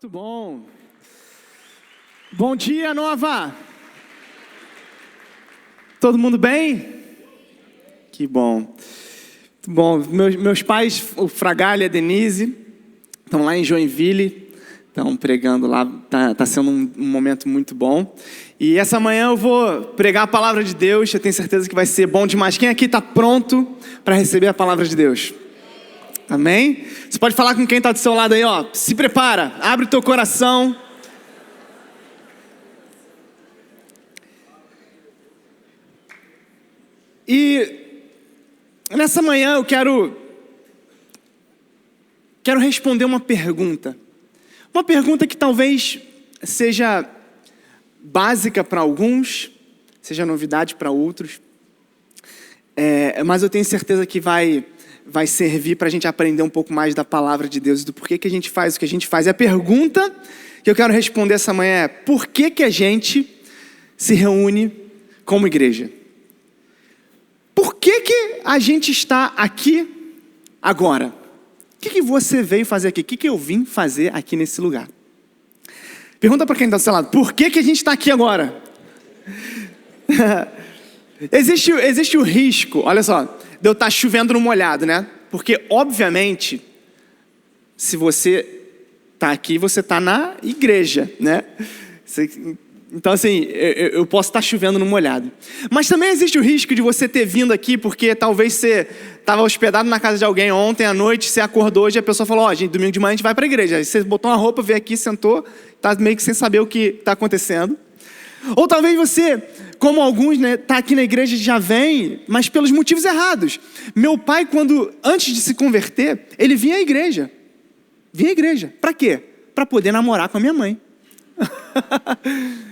Muito bom. Bom dia, Nova. Todo mundo bem? Que bom. Muito bom. Meus pais, o Fragalha e a Denise, estão lá em Joinville, estão pregando lá. Tá sendo um momento muito bom. E essa manhã eu vou pregar a palavra de Deus. Eu tenho certeza que vai ser bom demais. Quem aqui está pronto para receber a palavra de Deus? Amém? Você pode falar com quem está do seu lado aí, ó. Se prepara, abre o teu coração. E nessa manhã eu quero responder uma pergunta. Uma pergunta que talvez seja básica para alguns, seja novidade para outros. Mas eu tenho certeza que vai servir para a gente aprender um pouco mais da palavra de Deus e do porquê que a gente faz o que a gente faz. E a pergunta que eu quero responder essa manhã é: por que a gente se reúne como igreja? Por que a gente está aqui agora? O que você veio fazer aqui? O que eu vim fazer aqui nesse lugar? Pergunta para quem está do seu lado: por que a gente está aqui agora? Existe o risco, olha só, de eu estar chovendo no molhado, né? Porque, obviamente, se você está aqui, você está na igreja, né? Então, assim, eu posso estar chovendo no molhado. Mas também existe o risco de você ter vindo aqui porque talvez você estava hospedado na casa de alguém ontem à noite, você acordou hoje e a pessoa falou: ó, gente, domingo de manhã a gente vai para a igreja. Aí você botou uma roupa, veio aqui, sentou, está meio que sem saber o que está acontecendo. Ou talvez você, como alguns, né, tá aqui na igreja e já vem, mas pelos motivos errados. Meu pai, antes de se converter, ele vinha à igreja. Vinha à igreja. Para quê? Para poder namorar com a minha mãe.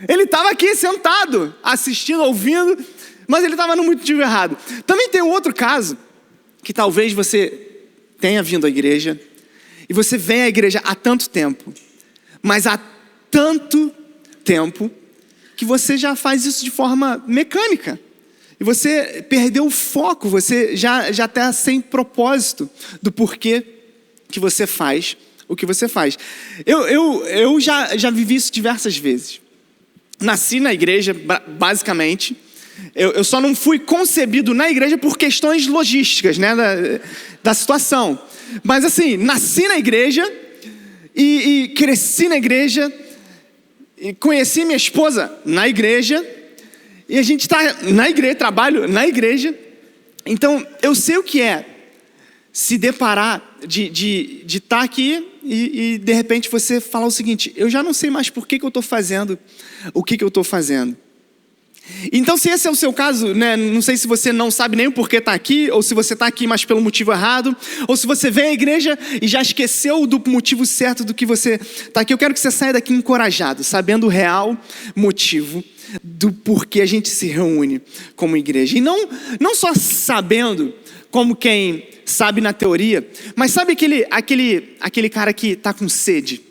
Ele estava aqui sentado, assistindo, ouvindo, mas ele estava no motivo errado. Também tem um outro caso, que talvez você tenha vindo à igreja, e você vem à igreja há tanto tempo, mas há tanto tempo, que você já faz isso de forma mecânica. E você perdeu o foco, você já está sem propósito do porquê que você faz o que você faz. Eu já vivi isso diversas vezes. Nasci na igreja, basicamente. Eu só não fui concebido na igreja por questões logísticas, né, da situação. Mas assim, nasci na igreja e cresci na igreja. E conheci minha esposa na igreja, e a gente está na igreja, trabalho na igreja. Então eu sei o que é se deparar de estar aqui e de repente você falar o seguinte: eu já não sei mais por que eu estou fazendo o que eu estou fazendo. Então, se esse é o seu caso, né, não sei se você não sabe nem o porquê está aqui, ou se você está aqui, mas pelo motivo errado, ou se você vem à igreja e já esqueceu do motivo certo do que você está aqui. Eu quero que você saia daqui encorajado, sabendo o real motivo do porquê a gente se reúne como igreja. E não só sabendo, como quem sabe na teoria, mas sabe aquele cara que está com sede?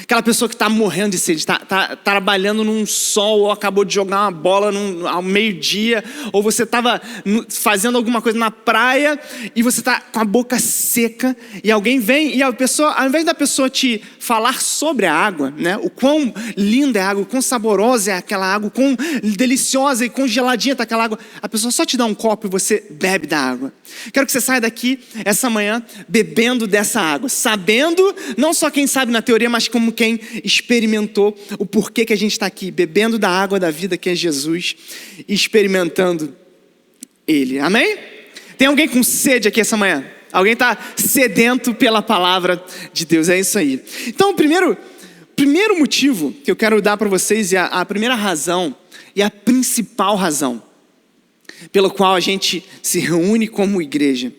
Aquela pessoa que está morrendo de sede, está trabalhando num sol, ou acabou de jogar uma bola ao meio-dia, ou você estava fazendo alguma coisa na praia e você está com a boca seca, e alguém vem e a pessoa, ao invés da pessoa te falar sobre a água, né, o quão linda é a água, o quão saborosa é aquela água, o quão deliciosa e quão geladinha está aquela água, a pessoa só te dá um copo e você bebe da água. Quero que você saia daqui essa manhã bebendo dessa água, sabendo, não só quem sabe na teoria, mas como quem experimentou o porquê que a gente está aqui, bebendo da água da vida que é Jesus e experimentando Ele. Amém? Tem alguém com sede aqui essa manhã? Alguém está sedento pela palavra de Deus? É isso aí. Então, o primeiro motivo que eu quero dar para vocês, e a primeira razão, e a principal razão pelo qual a gente se reúne como igreja,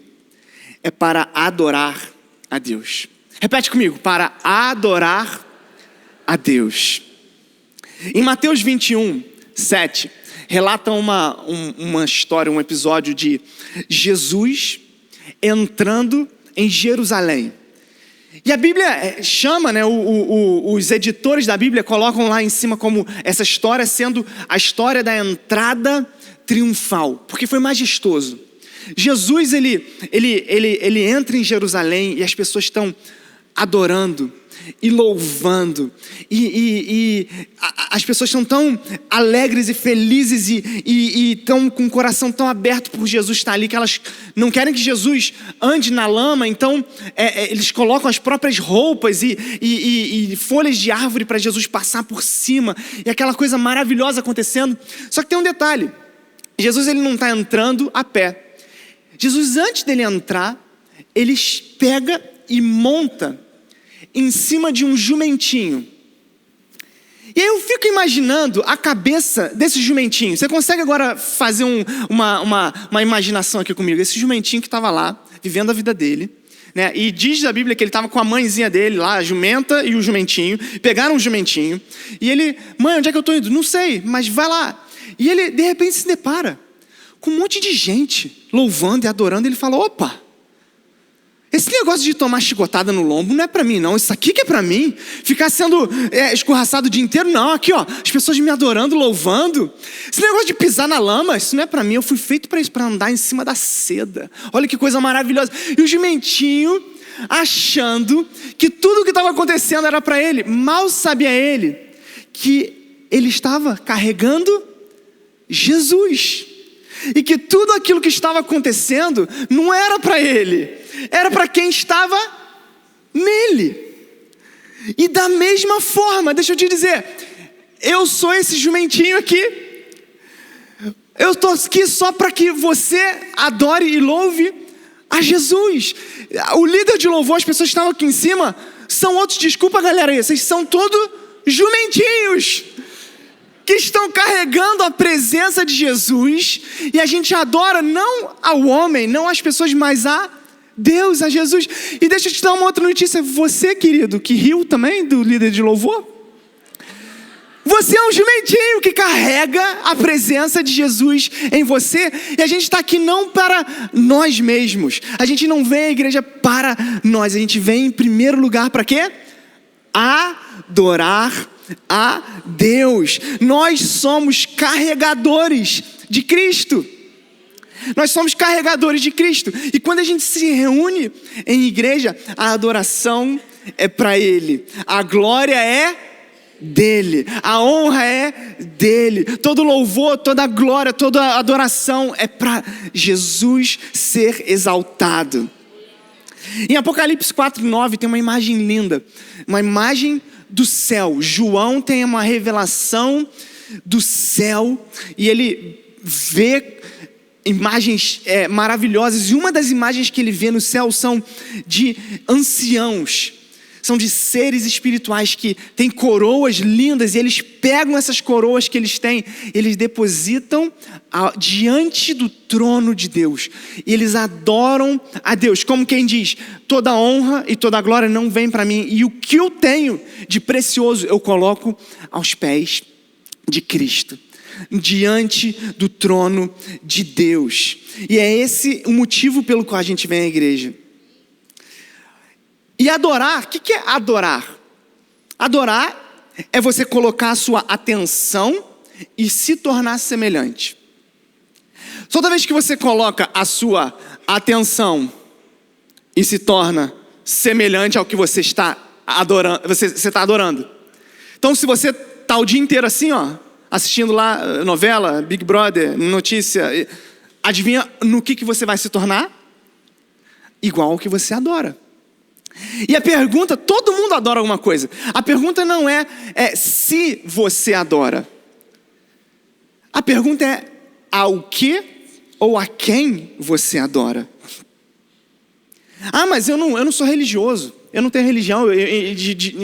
é para adorar a Deus. Repete comigo: para adorar a Deus. Em Mateus 21, 7, relata uma história, um episódio de Jesus entrando em Jerusalém. E a Bíblia chama, né, os editores da Bíblia colocam lá em cima como essa história sendo a história da entrada triunfal, porque foi majestoso. Jesus, ele entra em Jerusalém e as pessoas estão adorando. e louvando, as pessoas estão tão alegres e felizes e estão com o coração tão aberto por Jesus estar ali, que elas não querem que Jesus ande na lama, então eles colocam as próprias roupas e folhas de árvore para Jesus passar por cima, e aquela coisa maravilhosa acontecendo. Só que tem um detalhe: Jesus ele não está entrando a pé. Jesus, antes dele entrar, ele pega e monta em cima de um jumentinho. E aí eu fico imaginando a cabeça desse jumentinho. Você consegue agora fazer uma imaginação aqui comigo? Esse jumentinho que estava lá, vivendo a vida dele, né? E diz a Bíblia que ele estava com a mãezinha dele lá, a jumenta e o jumentinho. Pegaram o jumentinho e ele: mãe, onde é que eu estou indo? Não sei, mas vai lá. E ele de repente se depara com um monte de gente louvando e adorando. Ele fala: opa, esse negócio de tomar chicotada no lombo não é pra mim não, isso aqui que é pra mim. Ficar sendo escorraçado o dia inteiro, não. Aqui ó, as pessoas me adorando, louvando. Esse negócio de pisar na lama, isso não é pra mim. Eu fui feito pra isso, pra andar em cima da seda. Olha que coisa maravilhosa. E o jumentinho achando que tudo o que estava acontecendo era pra ele. Mal sabia ele que ele estava carregando Jesus, e que tudo aquilo que estava acontecendo não era para ele, era para quem estava nele. E da mesma forma, deixa eu te dizer, eu sou esse jumentinho aqui. Eu estou aqui só para que você adore e louve a Jesus. O líder de louvor, as pessoas que estavam aqui em cima, são outros. Desculpa galera aí, vocês são todos jumentinhos que estão carregando a presença de Jesus, e a gente adora não ao homem, não às pessoas, mas a Deus, a Jesus. E deixa eu te dar uma outra notícia. Você, querido, que riu também do líder de louvor, você é um jumentinho que carrega a presença de Jesus em você. E a gente está aqui não para nós mesmos. A gente não vem à igreja para nós. A gente vem em primeiro lugar para quê? Adorar a Deus. Nós somos carregadores de Cristo. Nós somos carregadores de Cristo. E quando a gente se reúne em igreja, a adoração é para Ele, a glória é dele, a honra é dele, todo louvor, toda glória, toda adoração é para Jesus ser exaltado. Em Apocalipse 4:9 tem uma imagem linda, uma imagem do céu. João tem uma revelação do céu e ele vê imagens maravilhosas, e uma das imagens que ele vê no céu são de anciãos, são de seres espirituais que têm coroas lindas, e eles pegam essas coroas que eles têm, eles depositam diante do trono de Deus, e eles adoram a Deus, como quem diz: toda honra e toda glória não vem para mim, e o que eu tenho de precioso eu coloco aos pés de Cristo, diante do trono de Deus. E é esse o motivo pelo qual a gente vem à igreja. E adorar, o que é adorar? Adorar é você colocar a sua atenção e se tornar semelhante. Toda vez que você coloca a sua atenção e se torna semelhante ao que você está adorando, você está adorando. Então, se você está o dia inteiro assim, ó, assistindo lá novela, Big Brother, notícia, adivinha no que você vai se tornar? Igual ao que você adora. E a pergunta, todo mundo adora alguma coisa. A pergunta não é se você adora. A pergunta é ao que ou a quem você adora. Ah, mas eu não sou religioso, eu não tenho religião,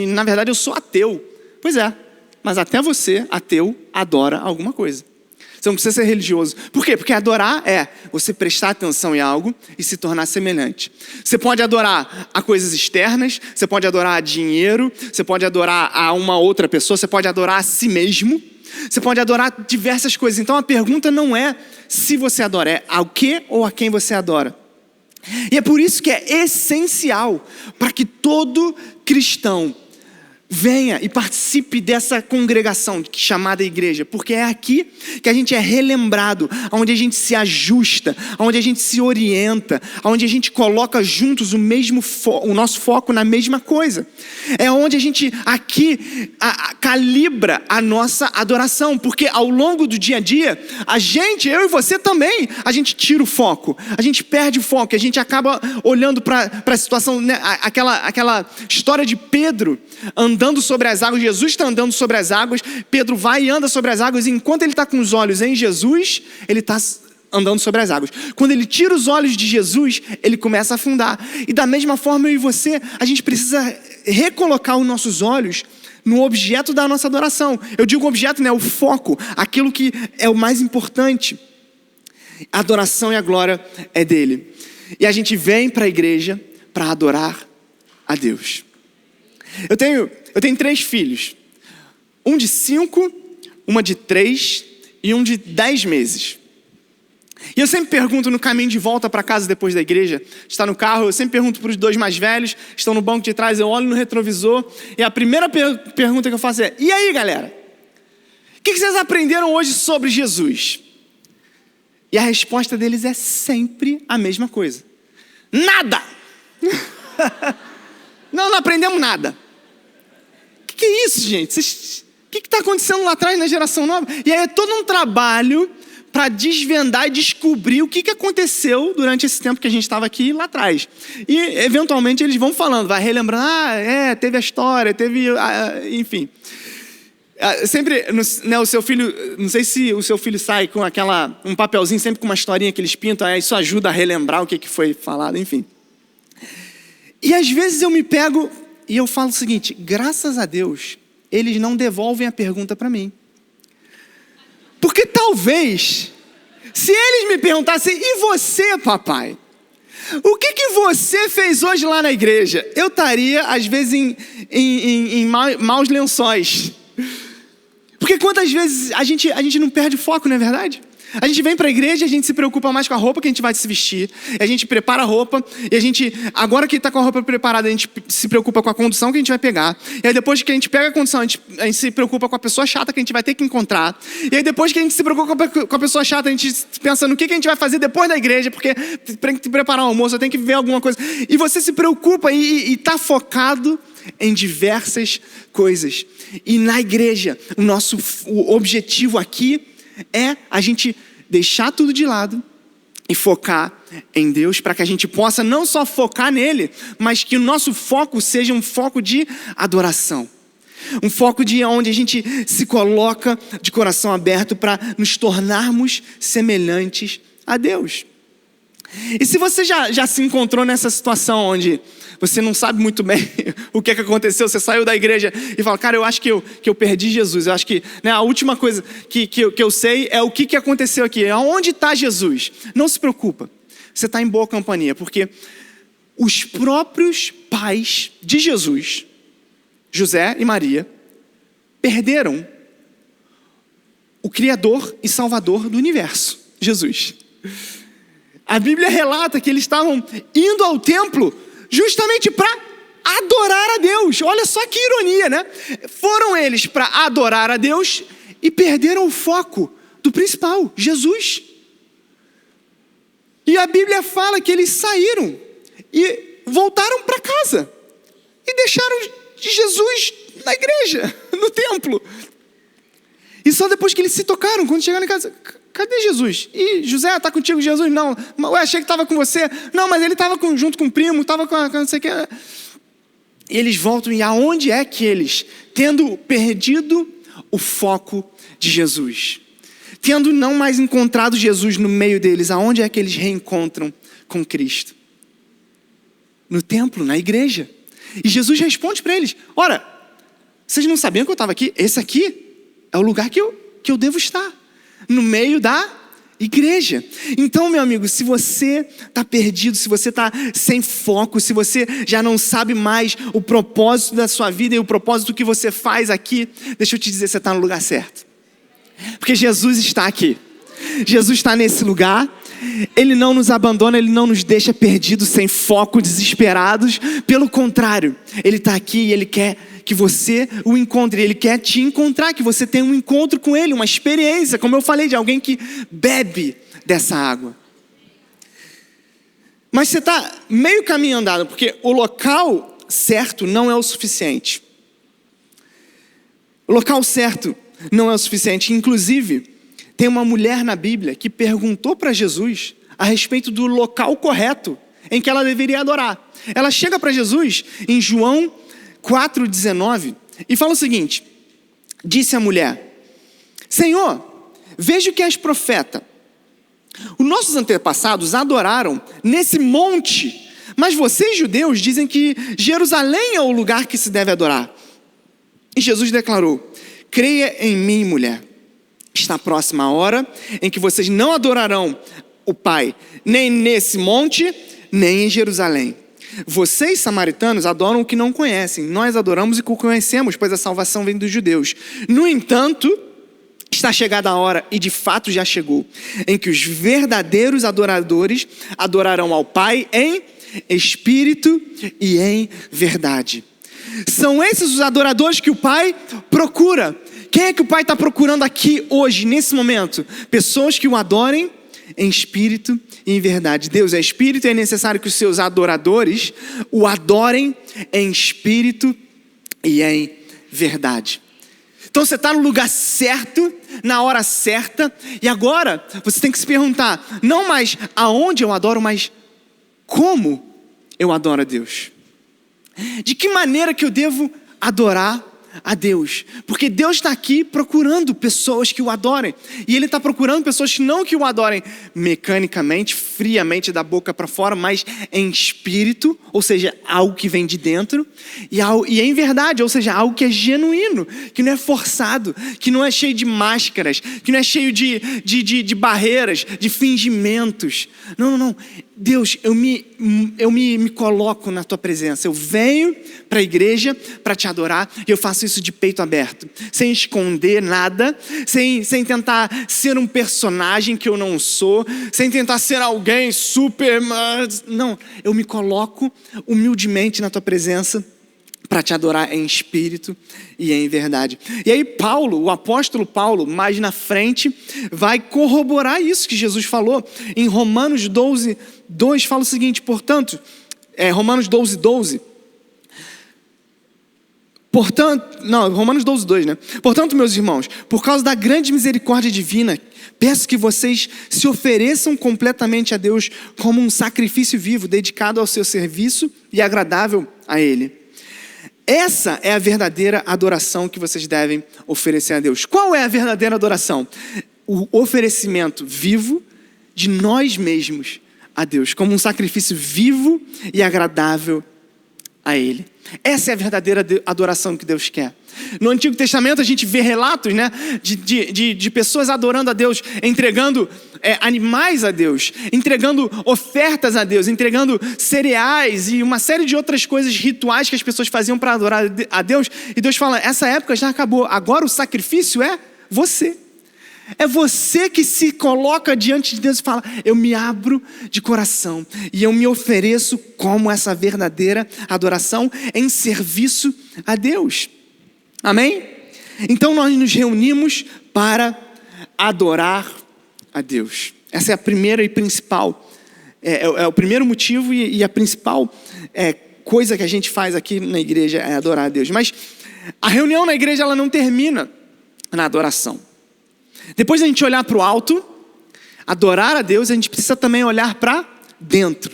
na verdade eu sou ateu. Pois é, mas até você, ateu, adora alguma coisa. Você não precisa ser religioso. Por quê? Porque adorar é você prestar atenção em algo e se tornar semelhante. Você pode adorar a coisas externas, você pode adorar a dinheiro, você pode adorar a uma outra pessoa, você pode adorar a si mesmo, você pode adorar diversas coisas. Então a pergunta não é se você adora, é ao que ou a quem você adora. E é por isso que é essencial para que todo cristão venha e participe dessa congregação chamada igreja, porque é aqui que a gente é relembrado, onde a gente se ajusta, onde a gente se orienta, onde a gente coloca juntos o nosso foco na mesma coisa. É onde a gente aqui calibra a nossa adoração, porque ao longo do dia a dia, eu e você também, a gente tira o foco, a gente perde o foco, a gente acaba olhando para a situação, né? Aquela história de Pedro andando sobre as águas. Jesus está andando sobre as águas, Pedro vai e anda sobre as águas, e enquanto ele está com os olhos em Jesus, ele está andando sobre as águas. Quando ele tira os olhos de Jesus, ele começa a afundar. E da mesma forma, eu e você, a gente precisa recolocar os nossos olhos no objeto da nossa adoração. Eu digo objeto, né? O foco, aquilo que é o mais importante. A adoração e a glória é dele. E a gente vem para a igreja para adorar a Deus. Eu tenho 3 filhos. Um de 5, uma de 3 e um de 10 meses. E eu sempre pergunto no caminho de volta para casa depois da igreja, está no carro, eu sempre pergunto para os 2 mais velhos, estão no banco de trás, eu olho no retrovisor, e a primeira pergunta que eu faço é: e aí, galera? O que vocês aprenderam hoje sobre Jesus? E a resposta deles é sempre a mesma coisa: nada! Não aprendemos nada. O que é isso, gente? O que está acontecendo lá atrás na geração nova? E aí é todo um trabalho para desvendar e descobrir o que aconteceu durante esse tempo que a gente estava aqui lá atrás. E eventualmente eles vão falando, vai relembrando, teve a história, enfim. Sempre, né, o seu filho, não sei se o seu filho sai com um papelzinho sempre com uma historinha que eles pintam, isso ajuda a relembrar o que foi falado, enfim. E às vezes eu me pego e eu falo o seguinte: graças a Deus, eles não devolvem a pergunta para mim. Porque talvez, se eles me perguntassem: e você, papai? O que você fez hoje lá na igreja? Eu estaria, às vezes, em maus lençóis. Porque quantas vezes a gente não perde o foco, não é verdade? A gente vem para a igreja, a gente se preocupa mais com a roupa que a gente vai se vestir, a gente prepara a roupa, e a gente, agora que está com a roupa preparada, a gente se preocupa com a condução que a gente vai pegar, e aí depois que a gente pega a condução, a gente se preocupa com a pessoa chata que a gente vai ter que encontrar, e aí depois que a gente se preocupa com a pessoa chata, a gente pensa no que a gente vai fazer depois da igreja, porque tem que preparar o almoço, tem que ver alguma coisa, e você se preocupa e está focado em diversas coisas. E na igreja, o objetivo aqui é a gente deixar tudo de lado e focar em Deus, para que a gente possa não só focar nele, mas que o nosso foco seja um foco de adoração. Um foco de onde a gente se coloca de coração aberto para nos tornarmos semelhantes a Deus. E se você já se encontrou nessa situação onde você não sabe muito bem o que aconteceu, você saiu da igreja e fala: cara, eu acho que eu perdi Jesus, eu acho que, né, a última coisa que eu sei é o que aconteceu aqui, aonde está Jesus? Não se preocupa, você está em boa companhia, porque os próprios pais de Jesus, José e Maria, perderam o Criador e Salvador do universo, Jesus. A Bíblia relata que eles estavam indo ao templo justamente para adorar a Deus. Olha só que ironia, né? Foram eles para adorar a Deus e perderam o foco do principal, Jesus. E a Bíblia fala que eles saíram e voltaram para casa e deixaram Jesus na igreja, no templo. E só depois que eles se tocaram, quando chegaram em casa: cadê Jesus? E José, está contigo Jesus? Não. Ué, achei que estava com você. Não, mas ele estava junto com o primo, estava com não sei o que. E eles voltam, e aonde é que eles, tendo perdido o foco de Jesus, tendo não mais encontrado Jesus no meio deles, aonde é que eles reencontram com Cristo? No templo, na igreja. E Jesus responde para eles: ora, vocês não sabiam que eu estava aqui? Esse aqui é o lugar que eu devo estar, no meio da igreja. Então, meu amigo, se você está perdido, se você está sem foco, se você já não sabe mais o propósito da sua vida e o propósito que você faz aqui, deixa eu te dizer, você está no lugar certo. Porque Jesus está aqui. Jesus está nesse lugar. Ele não nos abandona, Ele não nos deixa perdidos, sem foco, desesperados. Pelo contrário, Ele está aqui e Ele quer que você o encontre. Ele quer te encontrar, que você tenha um encontro com Ele, uma experiência, como eu falei, de alguém que bebe dessa água. Mas você está meio caminho andado, porque o local certo não é o suficiente. O local certo não é o suficiente. Inclusive, tem uma mulher na Bíblia que perguntou para Jesus a respeito do local correto em que ela deveria adorar. Ela chega para Jesus em João 4,19 e fala o seguinte: disse a mulher: Senhor, vejo que és profeta. Os nossos antepassados adoraram nesse monte, mas vocês, judeus, dizem que Jerusalém é o lugar que se deve adorar. E Jesus declarou: creia em mim, mulher. Está próxima a hora em que vocês não adorarão o Pai, nem nesse monte, nem em Jerusalém. Vocês, samaritanos, adoram o que não conhecem. Nós adoramos o que conhecemos, pois a salvação vem dos judeus. No entanto, está chegada a hora, e de fato já chegou, em que os verdadeiros adoradores adorarão ao Pai em espírito e em verdade. São esses os adoradores que o Pai procura. Quem é que o Pai está procurando aqui hoje, nesse momento? Pessoas que o adorem em espírito e em verdade. Deus é espírito e é necessário que os seus adoradores o adorem em espírito e em verdade. Então você está no lugar certo, na hora certa, e agora você tem que se perguntar, não mais aonde eu adoro, mas como eu adoro a Deus. De que maneira que eu devo adorar a Deus? Porque Deus está aqui procurando pessoas que o adorem. E Ele está procurando pessoas não que o adorem mecanicamente, friamente, da boca para fora, mas em espírito, ou seja, algo que vem de dentro, e em verdade, ou seja, algo que é genuíno, que não é forçado, que não é cheio de máscaras, que não é cheio de barreiras, de fingimentos. Não. Deus, eu me coloco na tua presença. Eu venho para a igreja para te adorar, e eu faço isso de peito aberto, sem esconder nada, sem tentar ser um personagem que eu não sou, sem tentar ser alguém super... Não, eu me coloco humildemente na tua presença para te adorar em espírito e em verdade. E aí Paulo, o apóstolo Paulo, mais na frente, vai corroborar isso que Jesus falou. Em Romanos 12:2 fala o seguinte, portanto, Romanos 12:12. Romanos 12:2, né? Portanto, meus irmãos, por causa da grande misericórdia divina, peço que vocês se ofereçam completamente a Deus como um sacrifício vivo, dedicado ao seu serviço e agradável a Ele. Essa é a verdadeira adoração que vocês devem oferecer a Deus. Qual é a verdadeira adoração? O oferecimento vivo de nós mesmos a Deus, como um sacrifício vivo e agradável a Ele. Essa é a verdadeira adoração que Deus quer. No Antigo Testamento a gente vê relatos, né, de pessoas adorando a Deus, entregando animais a Deus, entregando ofertas a Deus, entregando cereais e uma série de outras coisas rituais que as pessoas faziam para adorar a Deus. E Deus fala, essa época já acabou, agora o sacrifício é você. É você que se coloca diante de Deus e fala, eu me abro de coração e eu me ofereço como essa verdadeira adoração em serviço a Deus. Amém? Então nós nos reunimos para adorar a Deus. Essa é a primeira e principal, é o primeiro motivo e a principal coisa que a gente faz aqui na igreja é adorar a Deus. Mas a reunião na igreja ela não termina na adoração. Depois de a gente olhar para o alto, adorar a Deus, a gente precisa também olhar para dentro.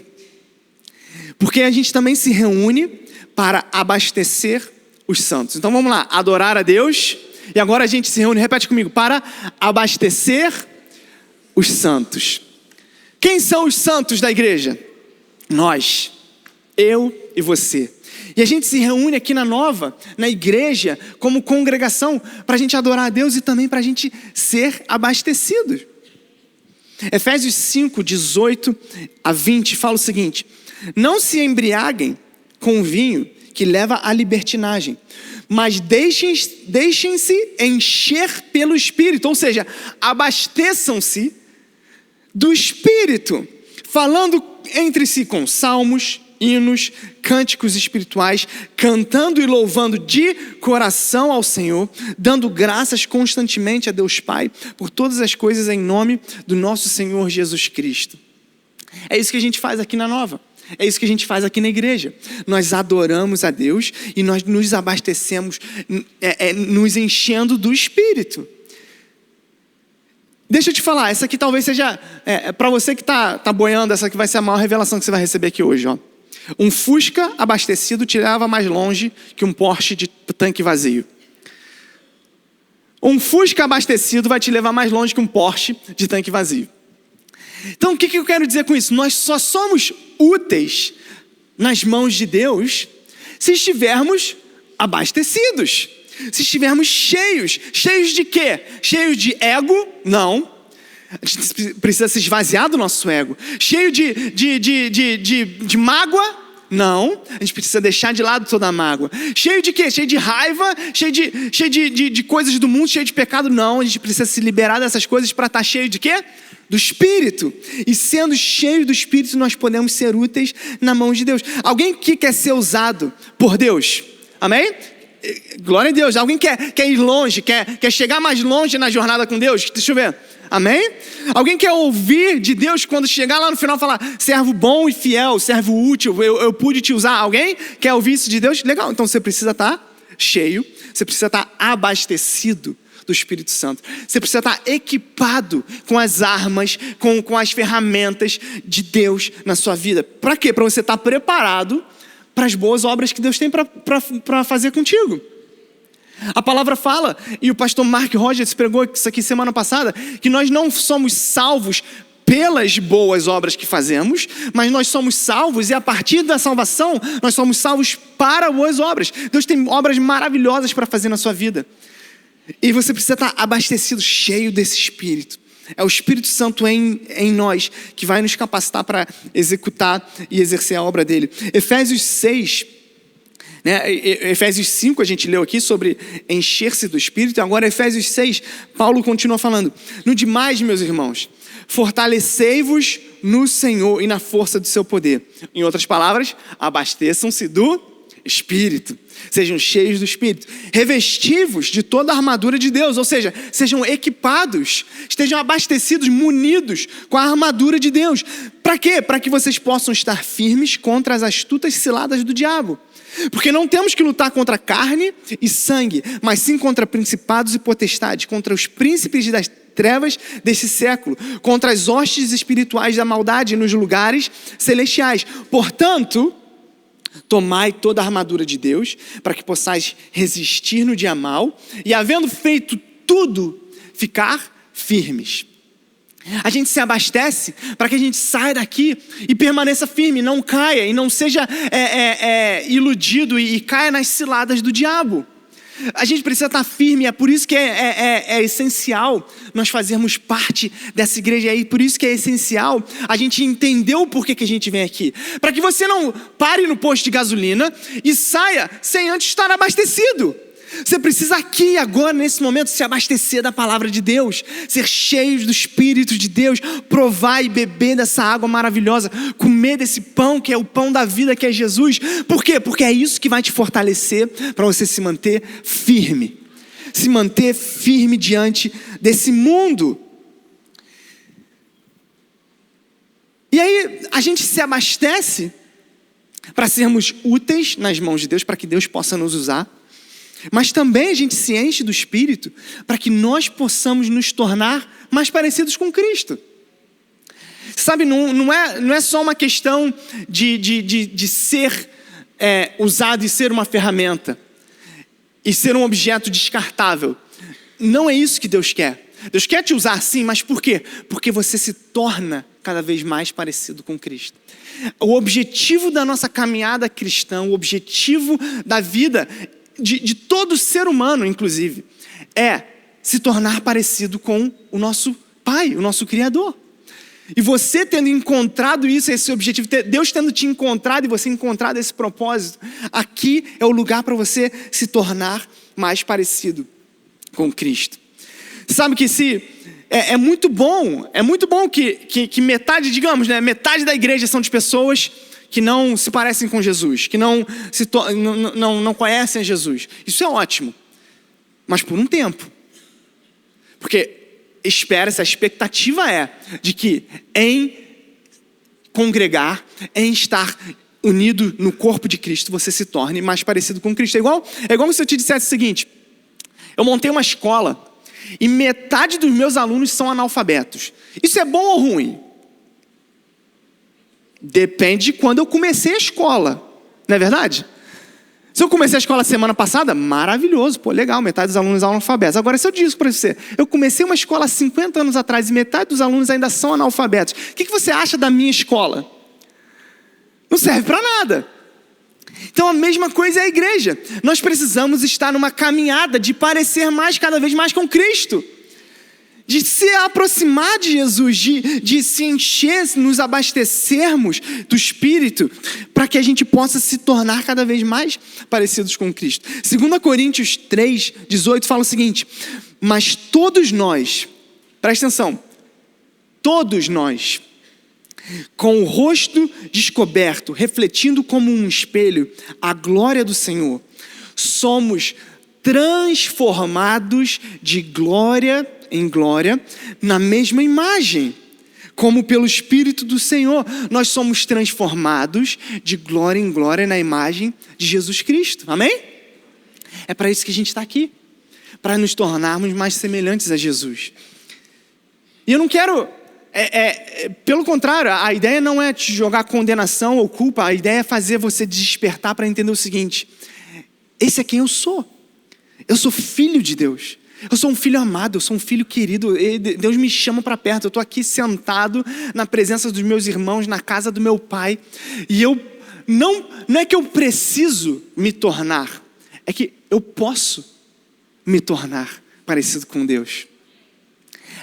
Porque a gente também se reúne para abastecer os santos. Então vamos lá, adorar a Deus. E agora a gente se reúne, repete comigo, para abastecer os santos. Quem são os santos da igreja? Nós, eu e você. E a gente se reúne aqui na igreja, como congregação, para a gente adorar a Deus e também para a gente ser abastecidos. Efésios 5:18-20 fala o seguinte: não se embriaguem com vinho que leva à libertinagem, mas deixem-se encher pelo Espírito, ou seja, abasteçam-se do Espírito, falando entre si com salmos, hinos, cânticos espirituais, cantando e louvando de coração ao Senhor, dando graças constantemente a Deus Pai por todas as coisas em nome do nosso Senhor Jesus Cristo. É isso que a gente faz aqui na Nova. É isso que a gente faz aqui na igreja. Nós adoramos a Deus e nós nos abastecemos, nos enchendo do Espírito. Deixa eu te falar, essa aqui talvez seja, para você que está boiando, essa aqui vai ser a maior revelação que você vai receber aqui hoje. Ó. Um Fusca abastecido te leva mais longe que um Porsche de tanque vazio. Um Fusca abastecido vai te levar mais longe que um Porsche de tanque vazio. Então, o que eu quero dizer com isso? Nós só somos úteis nas mãos de Deus se estivermos abastecidos. Se estivermos cheios. Cheios de quê? Cheios de ego? Não. A gente precisa se esvaziar do nosso ego. Cheio de mágoa? Não. A gente precisa deixar de lado toda a mágoa. Cheio de quê? Cheio de raiva? Cheio de coisas do mundo? Cheio de pecado? Não. A gente precisa se liberar dessas coisas para estar cheio de quê? Do Espírito. E sendo cheio do Espírito, nós podemos ser úteis na mão de Deus. Alguém que quer ser usado por Deus? Amém? Glória a Deus. Alguém quer ir longe, quer chegar mais longe na jornada com Deus? Deixa eu ver. Amém? Alguém quer ouvir de Deus quando chegar lá no final e falar, servo bom e fiel, servo útil, eu pude te usar? Alguém quer ouvir isso de Deus? Legal, então você precisa estar cheio, você precisa estar abastecido do Espírito Santo. Você precisa estar equipado com as armas, com as ferramentas de Deus na sua vida. Para quê? Para você estar preparado para as boas obras que Deus tem para fazer contigo. A palavra fala, e o pastor Mark Rogers pregou isso aqui semana passada, que nós não somos salvos pelas boas obras que fazemos, mas nós somos salvos e a partir da salvação, nós somos salvos para boas obras. Deus tem obras maravilhosas para fazer na sua vida. E você precisa estar abastecido, cheio desse Espírito. É o Espírito Santo em nós que vai nos capacitar para executar e exercer a obra dele. Efésios 6, Efésios 5 a gente leu aqui sobre encher-se do Espírito. Agora Efésios 6, Paulo continua falando. No demais, meus irmãos, fortalecei-vos no Senhor e na força do seu poder. Em outras palavras, abasteçam-se do Espírito. Sejam cheios do Espírito. Revestivos de toda a armadura de Deus. Ou seja, sejam equipados, estejam abastecidos, munidos com a armadura de Deus. Para quê? Para que vocês possam estar firmes contra as astutas ciladas do diabo. Porque não temos que lutar contra carne e sangue, mas sim contra principados e potestades, contra os príncipes das trevas deste século, contra as hostes espirituais da maldade nos lugares celestiais. Portanto, tomai toda a armadura de Deus, para que possais resistir no dia mau, e havendo feito tudo, ficar firmes. A gente se abastece para que a gente saia daqui e permaneça firme, não caia e não seja iludido e caia nas ciladas do diabo. A gente precisa estar firme, é por isso que é essencial nós fazermos parte dessa igreja aí, por isso que é essencial a gente entender o porquê que a gente vem aqui. Para que você não pare no posto de gasolina e saia sem antes estar abastecido. Você precisa aqui, agora, nesse momento, se abastecer da palavra de Deus, ser cheios do Espírito de Deus, provar e beber dessa água maravilhosa, comer desse pão que é o pão da vida, que é Jesus. Por quê? Porque é isso que vai te fortalecer para você se manter firme. Se manter firme diante desse mundo. E aí, a gente se abastece para sermos úteis nas mãos de Deus, para que Deus possa nos usar. Mas também a gente se enche do Espírito para que nós possamos nos tornar mais parecidos com Cristo. Sabe, não é só uma questão de ser usado e ser uma ferramenta e ser um objeto descartável. Não é isso que Deus quer. Deus quer te usar sim, mas por quê? Porque você se torna cada vez mais parecido com Cristo. O objetivo da nossa caminhada cristã, o objetivo da vida de todo ser humano, inclusive, é se tornar parecido com o nosso Pai, o nosso Criador. E você tendo encontrado isso, esse objetivo, Deus tendo te encontrado e você encontrado esse propósito, aqui é o lugar para você se tornar mais parecido com Cristo. Sabe que é muito bom que metade, digamos, metade da igreja são de pessoas que não se parecem com Jesus, que não conhecem a Jesus. Isso é ótimo, mas por um tempo. Porque espera-se, a expectativa é de que em congregar, em estar unido no corpo de Cristo, você se torne mais parecido com Cristo. É igual se eu te dissesse o seguinte: eu montei uma escola e metade dos meus alunos são analfabetos. Isso é bom ou ruim? Depende de quando eu comecei a escola, não é verdade? Se eu comecei a escola semana passada, maravilhoso, pô, legal, metade dos alunos são analfabetos. Agora, se eu digo para você, eu comecei uma escola há 50 anos atrás e metade dos alunos ainda são analfabetos, o que você acha da minha escola? Não serve para nada. Então a mesma coisa é a igreja. Nós precisamos estar numa caminhada de parecer mais, cada vez mais com Cristo. De se aproximar de Jesus, de se encher, nos abastecermos do Espírito, para que a gente possa se tornar cada vez mais parecidos com Cristo. 2 Coríntios 3, 18 fala o seguinte: mas todos nós, presta atenção, todos nós, com o rosto descoberto, refletindo como um espelho a glória do Senhor, somos transformados de glória em glória, na mesma imagem, como pelo Espírito do Senhor. Nós somos transformados de glória em glória na imagem de Jesus Cristo. Amém? É para isso que a gente está aqui, para nos tornarmos mais semelhantes a Jesus. E eu não quero... pelo contrário, a ideia não é te jogar condenação ou culpa, a ideia é fazer você despertar para entender o seguinte: esse é quem eu sou. Eu sou filho de Deus. Eu sou um filho amado, eu sou um filho querido. Deus me chama para perto. Eu estou aqui sentado na presença dos meus irmãos, na casa do meu pai. E eu não é que eu preciso me tornar, é que eu posso me tornar parecido com Deus.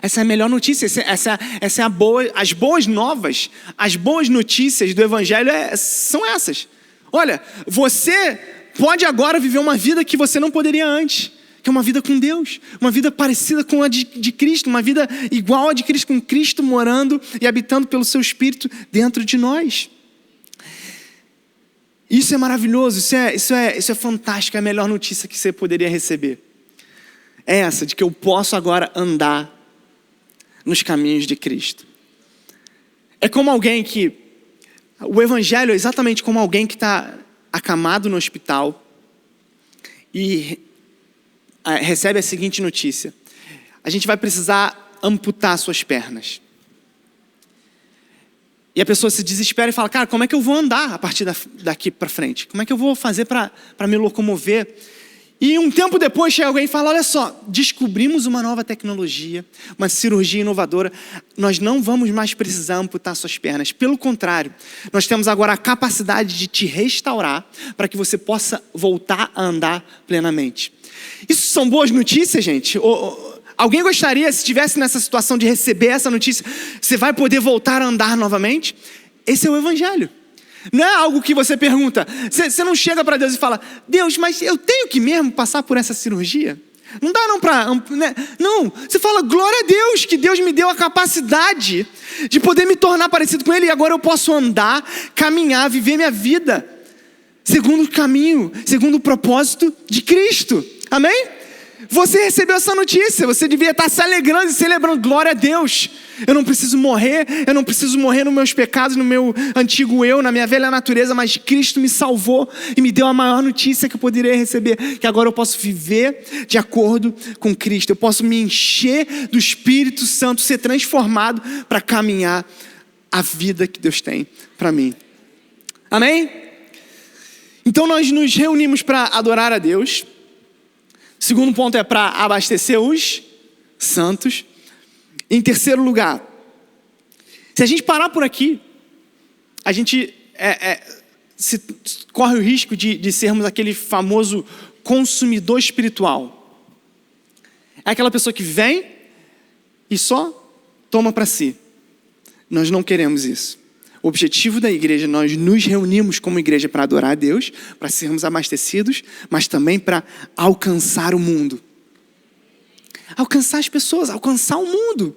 Essa é a melhor notícia, essa é as boas novas, as boas notícias do Evangelho são essas. Olha, você pode agora viver uma vida que você não poderia antes, que é uma vida com Deus, uma vida parecida com a de Cristo, uma vida igual a de Cristo, com Cristo morando e habitando pelo seu Espírito dentro de nós. Isso é maravilhoso, isso é fantástico, é a melhor notícia que você poderia receber. É essa, de que eu posso agora andar nos caminhos de Cristo. É como alguém que... O Evangelho é exatamente como alguém que está acamado no hospital e recebe a seguinte notícia: a gente vai precisar amputar suas pernas. E a pessoa se desespera e fala: cara, como é que eu vou andar a partir daqui para frente? Como é que eu vou fazer para me locomover? E um tempo depois chega alguém e fala: olha só, descobrimos uma nova tecnologia, uma cirurgia inovadora, nós não vamos mais precisar amputar suas pernas. Pelo contrário, nós temos agora a capacidade de te restaurar para que você possa voltar a andar plenamente. Isso são boas notícias, gente? Alguém gostaria, se estivesse nessa situação, de receber essa notícia: você vai poder voltar a andar novamente? Esse é o Evangelho. Não é algo que você pergunta, você não chega para Deus e fala: Deus, mas eu tenho que mesmo passar por essa cirurgia? Não dá não para... Né? Não, você fala: glória a Deus, que Deus me deu a capacidade de poder me tornar parecido com Ele, e agora eu posso andar, caminhar, viver minha vida segundo o caminho, segundo o propósito de Cristo. Amém? Você recebeu essa notícia, você devia estar se alegrando e celebrando: glória a Deus, eu não preciso morrer nos meus pecados, no meu antigo eu, na minha velha natureza, mas Cristo me salvou e me deu a maior notícia que eu poderia receber, que agora eu posso viver de acordo com Cristo, eu posso me encher do Espírito Santo, ser transformado para caminhar a vida que Deus tem para mim. Amém? Então nós nos reunimos para adorar a Deus. Segundo ponto é para abastecer os santos. Em terceiro lugar, se a gente parar por aqui, a gente corre o risco de sermos aquele famoso consumidor espiritual. É aquela pessoa que vem e só toma para si. Nós não queremos isso. O objetivo da igreja, nós nos reunimos como igreja para adorar a Deus, para sermos abastecidos, mas também para alcançar o mundo. Alcançar as pessoas, alcançar o mundo.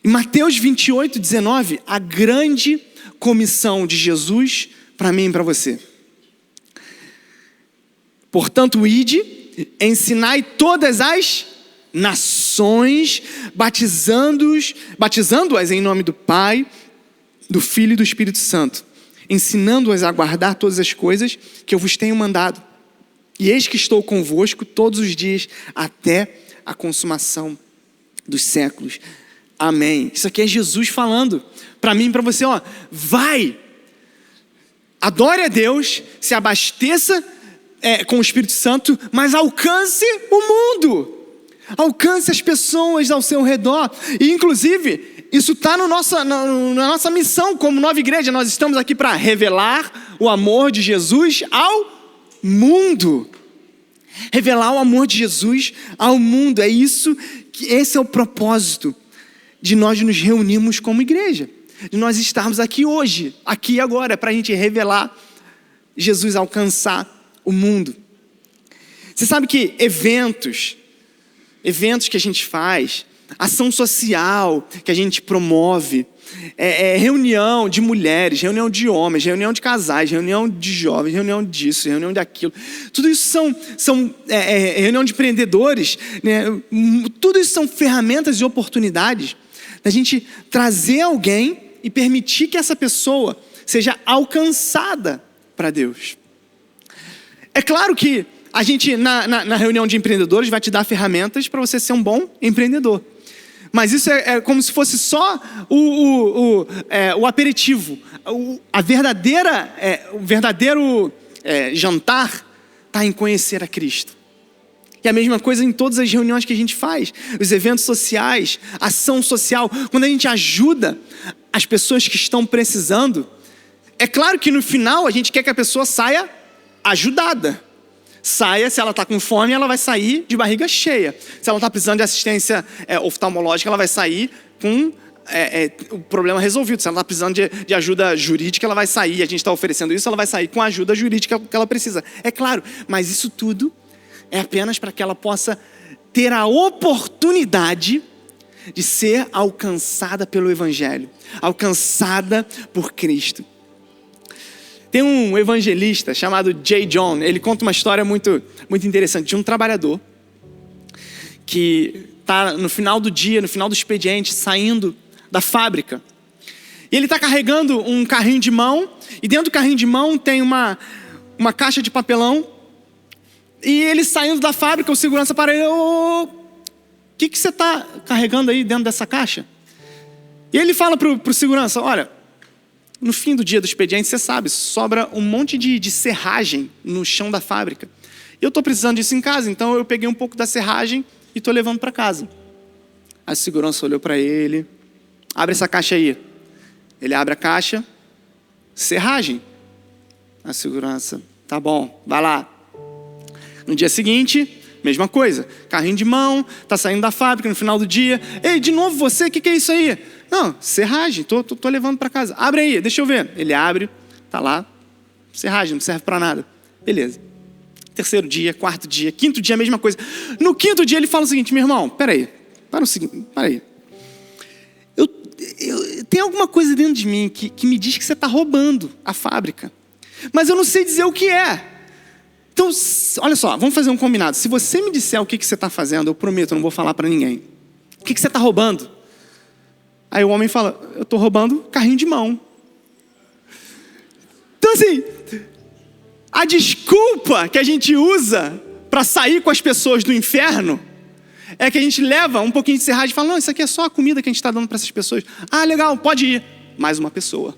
Em Mateus 28:19, a grande comissão de Jesus para mim e para você. Portanto, ide, ensinai todas as nações, batizando-as em nome do Pai, do Filho e do Espírito Santo, ensinando-as a guardar todas as coisas que eu vos tenho mandado. E eis que estou convosco todos os dias até a consumação dos séculos. Amém. Isso aqui é Jesus falando para mim e para você, ó. Vai, adore a Deus, se abasteça com o Espírito Santo, mas alcance o mundo. Alcance as pessoas ao seu redor. E inclusive, isso está na nossa missão como nova igreja. Nós estamos aqui para revelar o amor de Jesus ao mundo. Revelar o amor de Jesus ao mundo. Esse é o propósito de nós nos reunirmos como igreja. De nós estarmos aqui hoje, aqui e agora, para a gente revelar Jesus, alcançar o mundo. Você sabe que eventos que a gente faz, ação social que a gente promove, reunião de mulheres, reunião de homens, reunião de casais, reunião de jovens, reunião disso, reunião daquilo. Tudo isso são reunião de empreendedores, né? Tudo isso são ferramentas e oportunidades da gente trazer alguém e permitir que essa pessoa seja alcançada para Deus. É claro que a gente, na reunião de empreendedores, vai te dar ferramentas para você ser um bom empreendedor. Mas isso é como se fosse só o aperitivo. O verdadeiro jantar está em conhecer a Cristo. E a mesma coisa em todas as reuniões que a gente faz. Os eventos sociais, ação social. Quando a gente ajuda as pessoas que estão precisando, é claro que no final a gente quer que a pessoa saia ajudada. Se ela está com fome, ela vai sair de barriga cheia. Se ela está precisando de assistência oftalmológica, ela vai sair com o problema resolvido. Se ela está precisando de ajuda jurídica, ela vai sair. A gente está oferecendo isso, ela vai sair com a ajuda jurídica que ela precisa. É claro, mas isso tudo é apenas para que ela possa ter a oportunidade de ser alcançada pelo Evangelho, alcançada por Cristo. Tem um evangelista chamado J. John, ele conta uma história muito, muito interessante de um trabalhador que está no final do dia, no final do expediente, saindo da fábrica. E ele está carregando um carrinho de mão, e dentro do carrinho de mão tem uma caixa de papelão. E ele saindo da fábrica, o segurança para ele: o que você está carregando aí dentro dessa caixa? E ele fala para o segurança: olha, no fim do dia do expediente, você sabe, sobra um monte de serragem no chão da fábrica. Eu estou precisando disso em casa, então eu peguei um pouco da serragem e estou levando para casa. A segurança olhou para ele: abre essa caixa aí. Ele abre a caixa, serragem. A segurança: tá bom, vai lá. No dia seguinte, mesma coisa, carrinho de mão, tá saindo da fábrica no final do dia. Ei, de novo você, o que é isso aí? Não, serragem, tô levando para casa. Abre aí, deixa eu ver. Ele abre, tá lá, serragem, não serve para nada. Beleza. Terceiro dia, quarto dia, quinto dia, a mesma coisa. No quinto dia ele fala o seguinte: meu irmão, peraí. Tem alguma coisa dentro de mim que me diz que você está roubando a fábrica. Mas eu não sei dizer o que é. Então, olha só, vamos fazer um combinado. Se você me disser o que você está fazendo, eu prometo, eu não vou falar para ninguém. O que você está roubando? Aí o homem fala: eu estou roubando carrinho de mão. Então assim, a desculpa que a gente usa para sair com as pessoas do inferno é que a gente leva um pouquinho de serragem e fala: não, isso aqui é só a comida que a gente está dando para essas pessoas. Ah, legal, pode ir. Mais uma pessoa.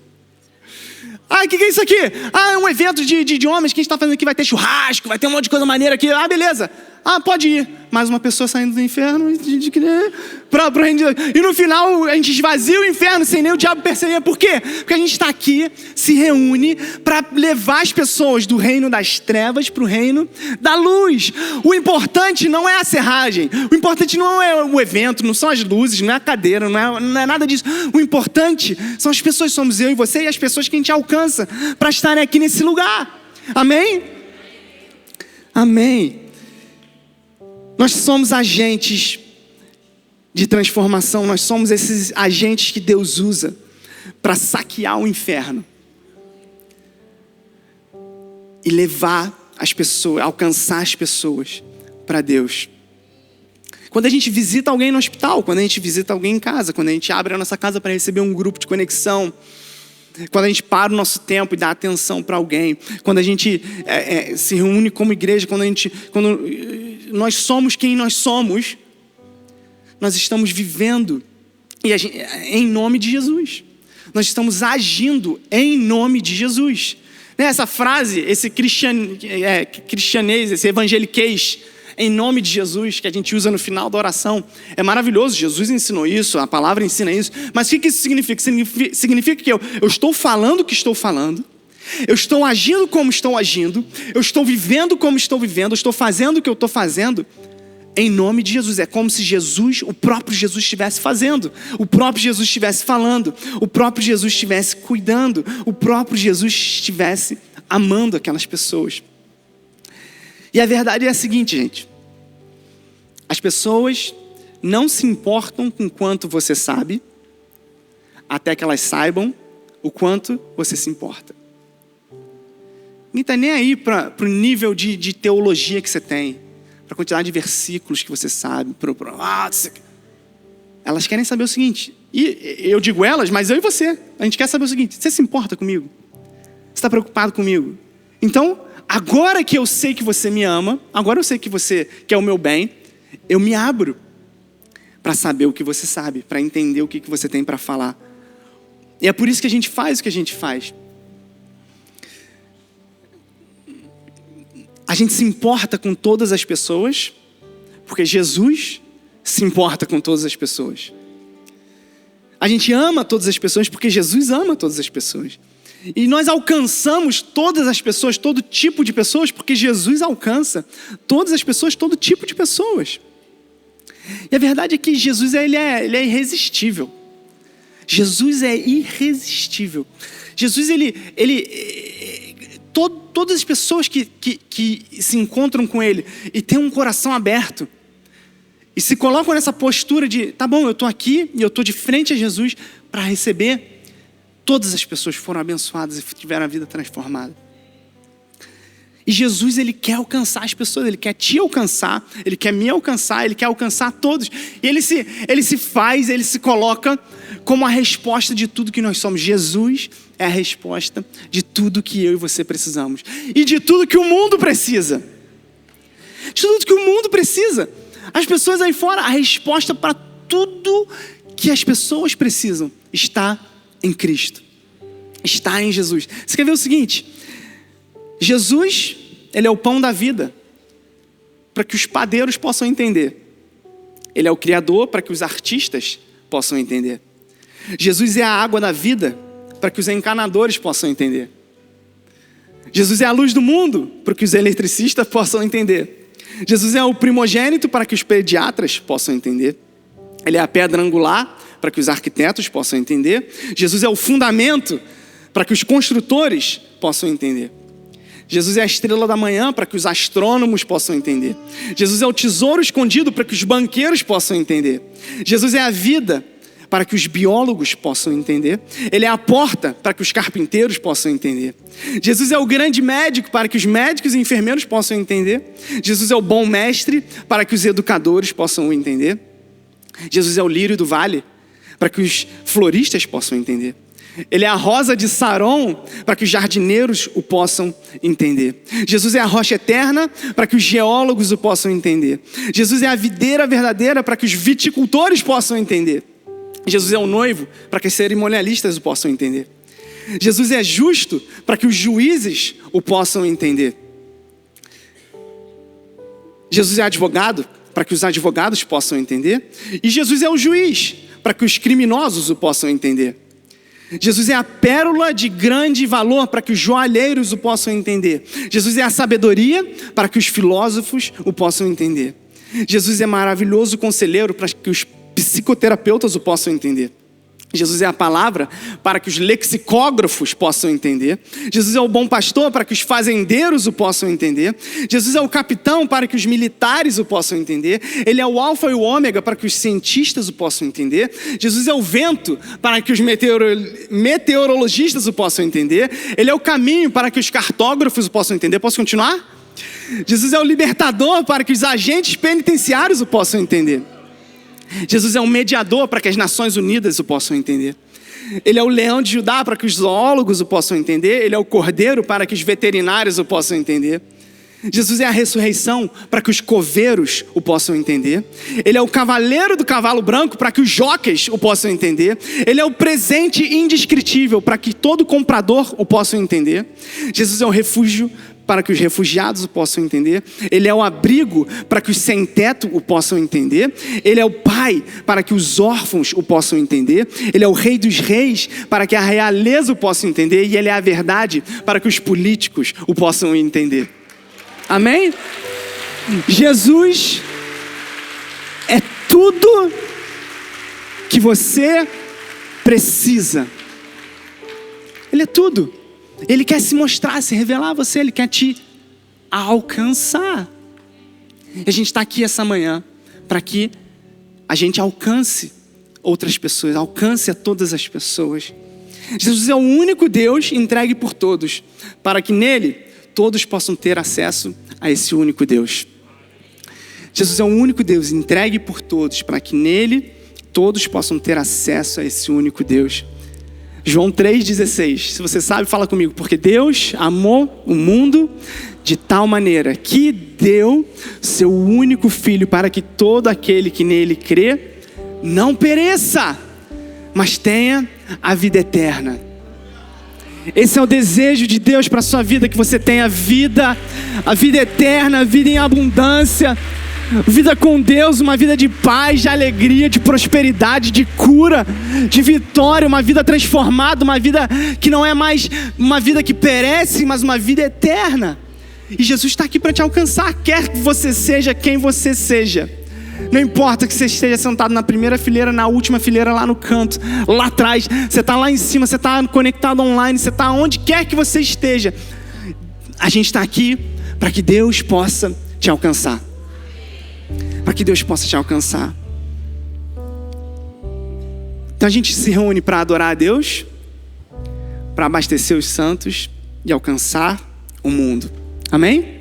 Ah, o que é isso aqui? Ah, é um evento de homens que a gente está fazendo aqui, vai ter churrasco, vai ter um monte de coisa maneira aqui. Ah, beleza. Ah, pode ir. Mais uma pessoa saindo do inferno pro reino de Deus. E no final a gente esvazia o inferno sem nem o diabo perceber. Por quê? Porque a gente está aqui, se reúne para levar as pessoas do reino das trevas para o reino da luz. O importante não é a serragem. O importante não é o evento, não são as luzes, não é a cadeira, não é nada disso. O importante são as pessoas, somos eu e você e as pessoas que a gente alcança para estarem aqui nesse lugar. Amém? Amém. Nós somos agentes de transformação, nós somos esses agentes que Deus usa para saquear o inferno e levar as pessoas, alcançar as pessoas para Deus. Quando a gente visita alguém no hospital, quando a gente visita alguém em casa, quando a gente abre a nossa casa para receber um grupo de conexão, quando a gente para o nosso tempo e dá atenção para alguém, quando a gente se reúne como igreja, quando nós somos quem nós somos, nós estamos vivendo em nome de Jesus. Nós estamos agindo em nome de Jesus. Essa frase, esse cristianês, esse evangeliquez, em nome de Jesus, que a gente usa no final da oração, é maravilhoso. Jesus ensinou isso, a palavra ensina isso. Mas o que isso significa? Significa que eu estou falando o que estou falando, eu estou agindo como estou agindo, eu estou vivendo como estou vivendo, eu estou fazendo o que eu estou fazendo, em nome de Jesus. É como se Jesus, o próprio Jesus estivesse fazendo, o próprio Jesus estivesse falando, o próprio Jesus estivesse cuidando, o próprio Jesus estivesse amando aquelas pessoas. E a verdade é a seguinte, gente. As pessoas não se importam com quanto você sabe, até que elas saibam o quanto você se importa. Ninguém está nem aí para o nível de teologia que você tem, para a quantidade de versículos que você sabe. Elas querem saber o seguinte, e eu digo elas, mas eu e você. A gente quer saber o seguinte: você se importa comigo? Você está preocupado comigo? Então, agora que eu sei que você me ama, agora eu sei que você quer o meu bem, eu me abro para saber o que você sabe, para entender o que você tem para falar. E é por isso que a gente faz o que a gente faz. A gente se importa com todas as pessoas, porque Jesus se importa com todas as pessoas. A gente ama todas as pessoas, porque Jesus ama todas as pessoas. E nós alcançamos todas as pessoas, todo tipo de pessoas, porque Jesus alcança todas as pessoas, todo tipo de pessoas. E a verdade é que Jesus ele é irresistível. Jesus é irresistível. Jesus, todas as pessoas que se encontram com Ele e têm um coração aberto e se colocam nessa postura de, tá bom, eu estou aqui e eu estou de frente a Jesus para receber, todas as pessoas foram abençoadas e tiveram a vida transformada. E Jesus, Ele quer alcançar as pessoas, Ele quer te alcançar, Ele quer me alcançar, Ele quer alcançar todos. E Ele se coloca como a resposta de tudo que nós somos. Jesus é a resposta de tudo que eu e você precisamos. E de tudo que o mundo precisa. De tudo que o mundo precisa. As pessoas aí fora, a resposta para tudo que as pessoas precisam está em Cristo. Está em Jesus. Você quer ver o seguinte? Jesus, Ele é o pão da vida, para que os padeiros possam entender. Ele é o Criador, para que os artistas possam entender. Jesus é a água da vida, para que os encanadores possam entender. Jesus é a luz do mundo, para que os eletricistas possam entender. Jesus é o primogênito, para que os pediatras possam entender. Ele é a pedra angular, para que os arquitetos possam entender. Jesus é o fundamento, para que os construtores possam entender. Jesus é a estrela da manhã, para que os astrônomos possam entender. Jesus é o tesouro escondido, para que os banqueiros possam entender. Jesus é a vida, para que os biólogos possam entender. Ele é a porta, para que os carpinteiros possam entender. Jesus é o grande médico, para que os médicos e enfermeiros possam entender. Jesus é o bom mestre, para que os educadores possam entender. Jesus é o lírio do vale, para que os floristas possam entender. Ele é a rosa de Saron, para que os jardineiros o possam entender. Jesus é a rocha eterna, para que os geólogos o possam entender. Jesus é a videira verdadeira, para que os viticultores possam entender. Jesus é o noivo, para que os cerimonialistas o possam entender. Jesus é justo, para que os juízes o possam entender. Jesus é advogado, para que os advogados possam entender. E Jesus é o juiz, para que os criminosos o possam entender. Jesus é a pérola de grande valor, para que os joalheiros o possam entender. Jesus é a sabedoria, para que os filósofos o possam entender. Jesus é maravilhoso conselheiro, para que os psicoterapeutas o possam entender. Jesus é a palavra para que os lexicógrafos possam entender. Jesus é o bom pastor para que os fazendeiros o possam entender. Jesus é o capitão para que os militares o possam entender. Ele é o alfa e o ômega para que os cientistas o possam entender. Jesus é o vento para que os meteorologistas o possam entender. Ele é o caminho para que os cartógrafos o possam entender. Posso continuar? Jesus é o libertador para que os agentes penitenciários o possam entender. Jesus é um mediador para que as Nações Unidas o possam entender. Ele é o leão de Judá para que os zoólogos o possam entender. Ele é o cordeiro para que os veterinários o possam entender. Jesus é a ressurreição para que os coveiros o possam entender. Ele é o cavaleiro do cavalo branco para que os jóqueis o possam entender. Ele é o presente indescritível para que todo comprador o possa entender. Jesus é o refúgio para que os refugiados o possam entender. Ele é o abrigo para que os sem teto o possam entender. Ele é o pai para que os órfãos o possam entender. Ele é o rei dos reis para que a realeza o possa entender. E ele é a verdade para que os políticos o possam entender. Amém? Jesus é tudo que você precisa. Ele é tudo. Ele quer se mostrar, se revelar a você. Ele quer te alcançar. E a gente está aqui essa manhã para que a gente alcance outras pessoas, alcance a todas as pessoas. Jesus é o único Deus entregue por todos, para que nele todos possam ter acesso a esse único Deus. Jesus é o único Deus entregue por todos, para que nele todos possam ter acesso a esse único Deus. João 3,16, se você sabe, fala comigo. Porque Deus amou o mundo de tal maneira que deu seu único Filho para que todo aquele que nele crê não pereça, mas tenha a vida eterna. Esse é o desejo de Deus para a sua vida, que você tenha a vida eterna, a vida em abundância, vida com Deus, uma vida de paz, de alegria, de prosperidade, de cura, de vitória, uma vida transformada, uma vida que não é mais uma vida que perece, mas uma vida eterna. E Jesus está aqui para te alcançar, quer que você seja quem você seja. Não importa que você esteja sentado na primeira fileira, na última fileira, lá no canto, lá atrás, você está lá em cima, você está conectado online, você está onde quer que você esteja. A gente está aqui para que Deus possa te alcançar. Para que Deus possa te alcançar. Então a gente se reúne para adorar a Deus, para abastecer os santos e alcançar o mundo. Amém?